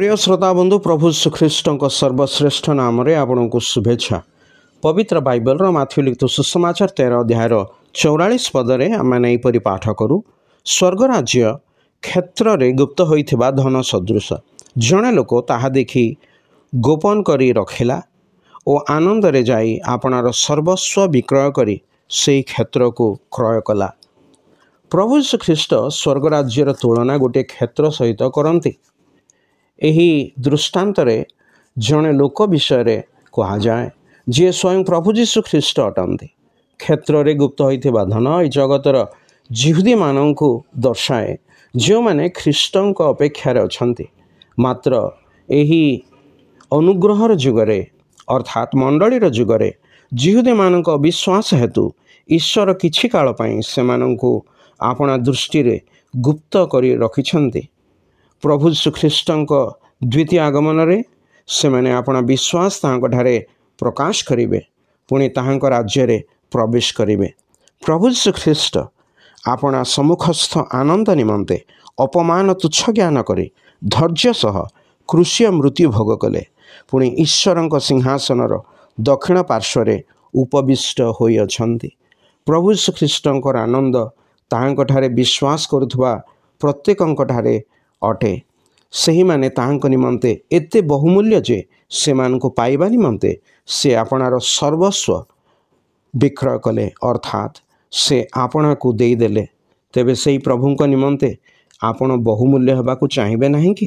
प्रिय श्रोता बंधु प्रभु श्रीख्रीष्ट सर्वश्रेष्ठ नाम आपण को शुभेच्छा। पवित्र बाइबल माथ्यू लिखित सुसमाचार 13 अध्याय 44 पदरे आम पाठ करूँ। स्वर्ग राज्य क्षेत्र में गुप्त होइथिबा धन सदृश जड़े लोक ताहा देखि गोपन करी रखिला और आनंद रे जाई आपणार सर्वस्व विक्रय करी से क्षेत्र को क्रय कला। प्रभु श्रीख्रीष्ट स्वर्ग राज्यर तुलना गोटे क्षेत्र सहित करती। एही दृष्टांतरे जड़े लोक विषय कह जाए जी स्वयं प्रभु जीशु ख्रीष्ट अटंती। क्षेत्र में गुप्त होइथिबा धन ए जगतर जिहुदी माननकु दर्शाए जो माने ख्रीष्टंक अपेक्षार अछंती। मात्र एही अनुग्रहर जुगरे अर्थात मंडलीर जुगरे जिहुदी मानक विश्वास हेतु ईश्वर किछि काल पई सेमानंकु आपणा दृष्टि रे गुप्त करी रखिछंती। प्रभु श्रीख्रीष्टंक द्वितीय आगमन रे से मैंने अपना विश्वास तांको प्रकाश करिवे पुणी तांको राज्य रे प्रवेश करिवे। प्रभु श्रीख्रीष्ट आपना सम्मुखस्थ आनंद निमंते अपमान तुच्छ ज्ञान करी धैर्य सह क्रूशीय मृत्यु भोग कले। पुणी ईश्वरंक सिंहासनर दक्षिण पार्श्वरे उपविष्ट होई अछंती। प्रभु श्रीख्रीष्टंकर आनंद तांको विश्वास करुथुबा प्रत्येकंक ठारे अटे। सही माने तांको निमंते एते बहुमूल्य जे से मानको पाइबा निमंते से आपणार सर्वस्व विक्रय कले अर्थात से आपणा को देदेले। तेबे सेही प्रभुंक निमंते आपण बहुमूल्य हेबाकु चाहिबे नाही कि?